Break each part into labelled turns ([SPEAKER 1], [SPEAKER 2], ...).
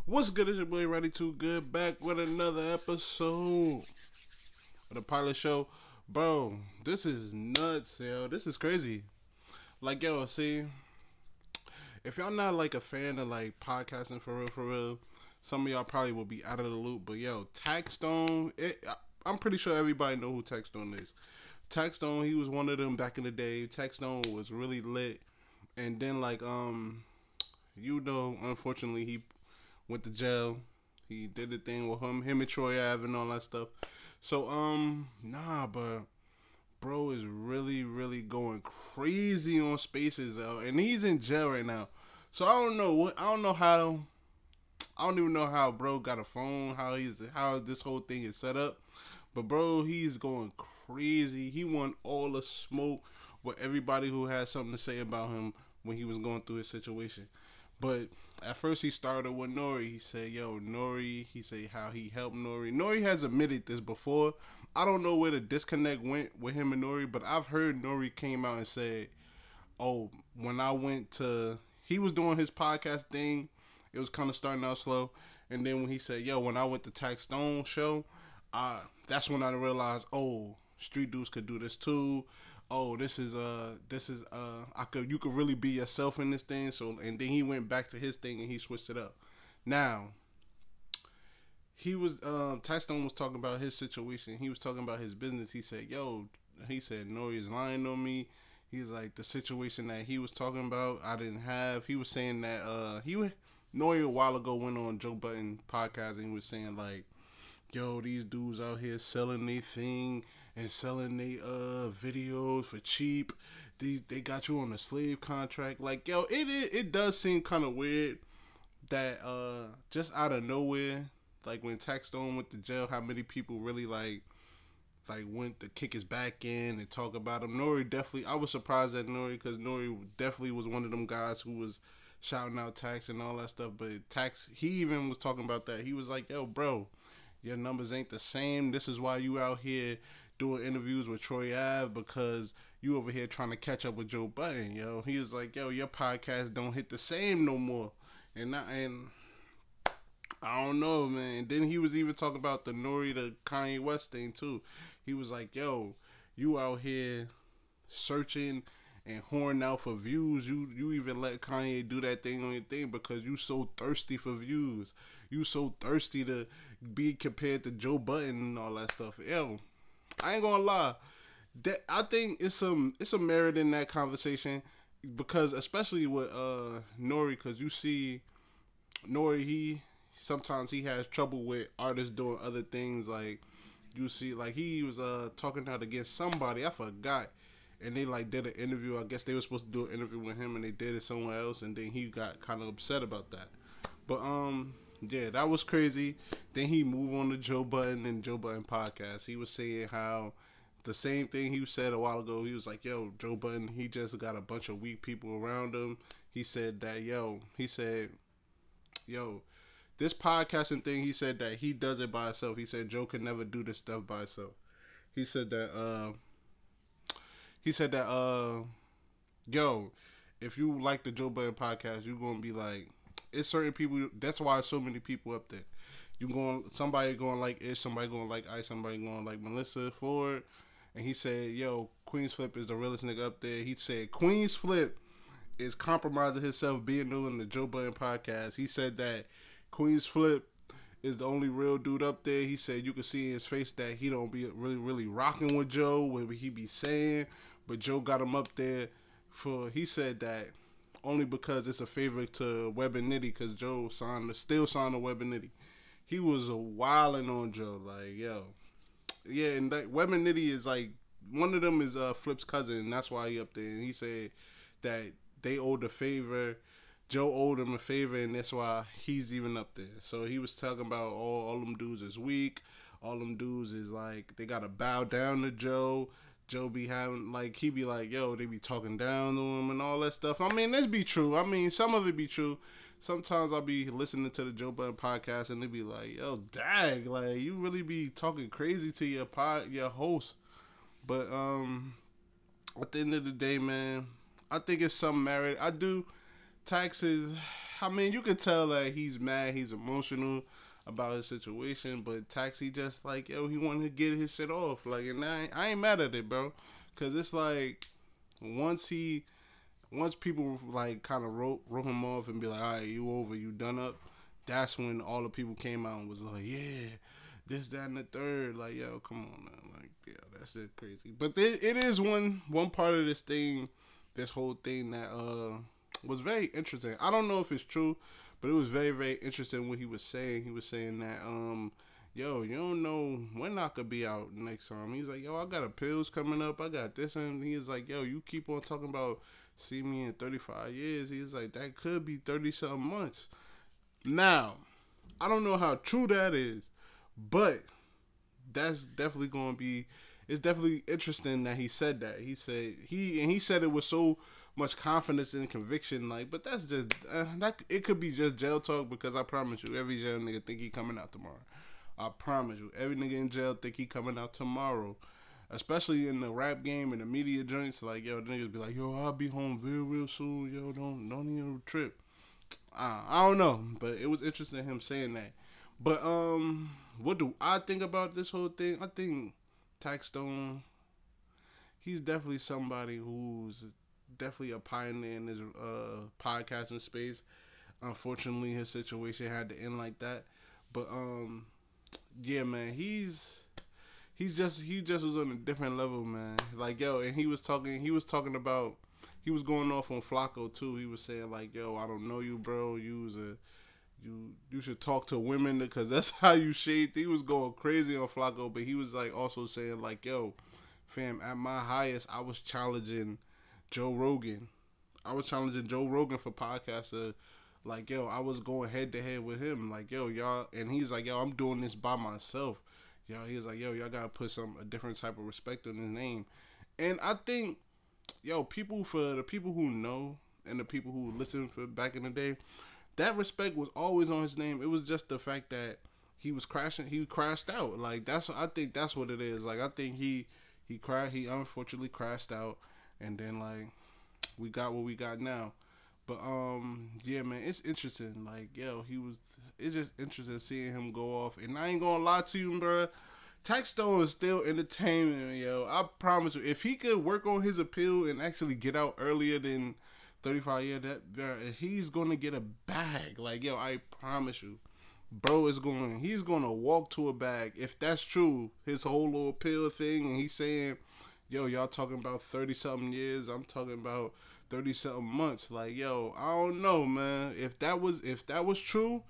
[SPEAKER 1] What's good? It's your boy Ready Too Good back with another episode of the Pilot Show. Bro, this is nuts, yo. This is crazy. Like, yo, see, if y'all not like a fan of like podcasting for real, some of y'all probably will be out of the loop. But yo, Taxstone, I'm pretty sure everybody know who Taxstone is. Taxstone, he was one of them back in the day. Taxstone was really lit. And then like, unfortunately he went to jail. He did the thing with him and Troy Ave and all that stuff. So, but bro is really going crazy on Spaces, and he's in jail right now. So I don't even know how bro got a phone, how this whole thing is set up. But bro, he's going crazy. He want all the smoke with everybody who has something to say about him when he was going through his situation. But at first he started with NORE. He said, yo, NORE, he said how he helped NORE. NORE has admitted this before. I don't know where the disconnect went with him and NORE, but I've heard NORE came out and said, oh, when I went to, he was doing his podcast thing, it was kind of starting out slow. And then when he said, yo, when I went to Taxstone show, that's when I realized, oh, street dudes could do this too. Oh, you could really be yourself in this thing. So, and then he went back to his thing and he switched it up. Now, Taxstone was talking about his situation. He was talking about his business. He said, NORE is lying on me. He's like, the situation that he was talking about, I didn't have. He was saying that, NORE a while ago went on Joe Budden podcast and he was saying like, yo, these dudes out here selling their thing and selling their videos for cheap. They got you on a slave contract. Like, yo, it does seem kind of weird that just out of nowhere, like when Taxstone went to jail, how many people really like went to kick his back in and talk about him. NORE definitely, I was surprised at NORE because NORE definitely was one of them guys who was shouting out Tax and all that stuff. But Tax, he even was talking about that. He was like, yo, bro, your numbers ain't the same. This is why you out here doing interviews with Troy Ave, because you over here trying to catch up with Joe Budden, yo. He was like, yo, your podcast don't hit the same no more. And I don't know, man. And then he was even talking about the NORE to Kanye West thing too. He was like, yo, you out here searching and horning out for views. You even let Kanye do that thing on your thing because you so thirsty for views. You so thirsty to be compared to Joe Budden and all that stuff. Yo, I ain't gonna lie. I think it's some merit in that conversation because especially with NORE, because you see NORE, sometimes he has trouble with artists doing other things. Like you see, like he was talking out against somebody, I forgot. And they like did an interview. I guess they were supposed to do an interview with him, and they did it somewhere else. And then he got kind of upset about that. But yeah, that was crazy. Then he moved on to Joe Budden and Joe Budden podcast. He was saying how the same thing he said a while ago. He was like, "Yo, Joe Budden, he just got a bunch of weak people around him." He said that, this podcasting thing. He said that he does it by himself. He said Joe could never do this stuff by himself. He said that. Yo, if you like the Joe Budden podcast, you're going to be like, it's certain people, that's why so many people up there. Somebody going to like Ish, somebody going to like Ice, somebody going to like Melissa Ford. And he said, yo, Queens Flip is the realest nigga up there. He said, Queens Flip is compromising himself being new in the Joe Budden podcast. He said that Queens Flip is the only real dude up there. He said you can see in his face that he don't be really rocking with Joe, what he be saying. But Joe got him up there he said that only because it's a favor to Web and Nitty, because Joe still signed to Web and Nitty. He was wilding on Joe, like, yo. Yeah, and that Web and Nitty is like, one of them is Flip's cousin, and that's why he up there. And he said that they owed a favor. Joe owed him a favor, and that's why he's even up there. So he was talking about all them dudes is weak. All them dudes is like, they got to bow down to Joe. Joe be having, like, he be like, yo, they be talking down to him and all that stuff. I mean, this be true. I mean, some of it be true. Sometimes I'll be listening to the Joe Budden podcast and they be like, yo, dag, like, you really be talking crazy to your host. But at the end of the day, man, I think it's some merit. I do. Taxes, I mean, you can tell that he's mad, he's emotional about his situation, but Taxi just like, yo, he wanted to get his shit off. Like, and I ain't mad at it, bro. Because it's like, once people like kind of wrote him off and be like, all right, you over, you done up, that's when all the people came out and was like, yeah, this, that, and the third. Like, yo, come on, man. Like, yeah, that's it crazy. But it is one part of this whole thing that was very interesting. I don't know if it's true, but it was very, very interesting what he was saying. He was saying that, yo, you don't know when I could be out next time. He's like, yo, I got appeals coming up. I got this. And he's like, yo, you keep on talking about see me in 35 years. He's like, that could be 30-something months. Now, I don't know how true that is, but that's definitely going to be, it's definitely interesting that he said that. He said it with so much confidence and conviction, like, but that's just, it could be just jail talk, because I promise you, every jail nigga think he coming out tomorrow. I promise you, every nigga in jail think he coming out tomorrow. Especially in the rap game and the media joints, like, yo, the niggas be like, yo, I'll be home real soon, yo, don't even trip. I don't know, but it was interesting him saying that. But what do I think about this whole thing? I think Taxstone, he's definitely somebody who's definitely a pioneer in this podcasting space. Unfortunately, his situation had to end like that. But yeah, man, he just was on a different level, man. Like, yo, and he was talking about, he was going off on Flakko too. He was saying like, yo, I don't know you, bro. You should talk to women because that's how you shaped. He was going crazy on Flakko, but he was like also saying like, yo, fam, at my highest, I was challenging Joe Rogan. For podcaster. Like, yo, I was going head to head with him. Like, yo, y'all, and he's like, yo, I'm doing this by myself. Yo, he was like, yo, y'all gotta put a different type of respect on his name. And I think, yo, for the people who know and the people who listened for back in the day, that respect was always on his name. It was just the fact that he crashed out. Like, I think that's what it is. Like, I think he unfortunately crashed out, and then like we got what we got now. But yeah, man, it's interesting. Like, yo, it's just interesting seeing him go off. And I ain't gonna lie to you, bro. Taxstone is still entertaining, yo. I promise you, if he could work on his appeal and actually get out earlier than 35 years, he's gonna get a bag. Like, yo, I promise you, bro, he's gonna walk to a bag. If that's true, his whole little appeal thing, and he's saying, yo, y'all talking about 30-something years, I'm talking about 30-something months. Like, yo, I don't know, man. If that was true,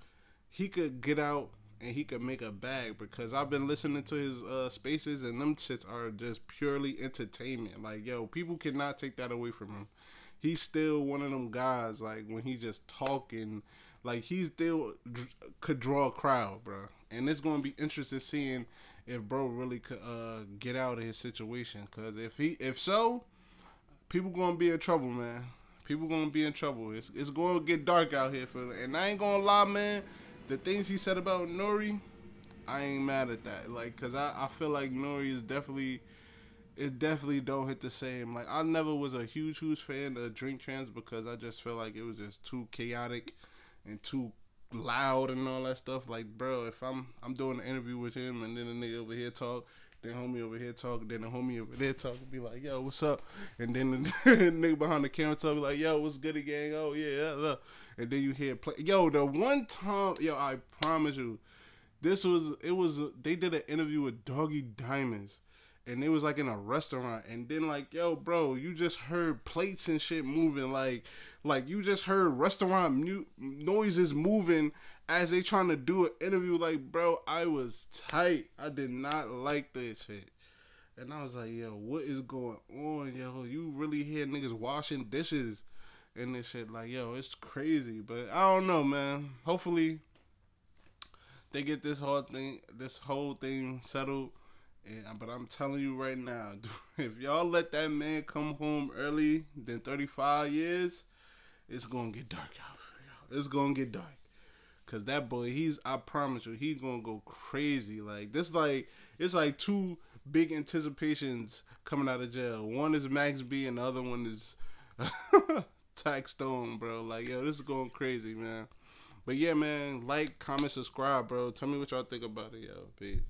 [SPEAKER 1] he could get out and he could make a bag, because I've been listening to his spaces, and them shits are just purely entertainment. Like, yo, people cannot take that away from him. He's still one of them guys, like, when he's just talking, like, he still could draw a crowd, bro. And it's going to be interesting seeing if bro really could get out of his situation, because if so, people gonna be in trouble, man. People gonna be in trouble. It's gonna get dark out here and I ain't gonna lie, man. The things he said about NORE, I ain't mad at that. Like, cause I feel like NORE is definitely don't hit the same. Like, I never was a huge fan of Drink Champs, because I just feel like it was just too chaotic and too loud and all that stuff. Like, bro, if I'm doing an interview with him and then the nigga over here talk, then homie over here talk, then the homie over there talk, and be like, yo, what's up? And then the nigga behind the camera talk, be like, yo, what's good, gang? Oh, yeah. And then you hear play. Yo, the one time, yo, I promise you, they did an interview with Doggy Diamonds, and it was like in a restaurant, and then like, yo, bro, you just heard plates and shit moving, like you just heard restaurant noises moving as they trying to do an interview. Like, bro, I was tight. I did not like this shit. And I was like, yo, what is going on, yo? You really hear niggas washing dishes and this shit. Like, yo, it's crazy. But I don't know, man. Hopefully they get this whole thing settled. But I'm telling you right now, if y'all let that man come home early than 35 years, it's going to get dark out for y'all. It's going to get dark. Because that boy, I promise you, he's going to go crazy. Like, it's like two big anticipations coming out of jail. One is Max B and the other one is Taxstone, bro. Like, yo, this is going crazy, man. But yeah, man, like, comment, subscribe, bro. Tell me what y'all think about it, yo. Peace.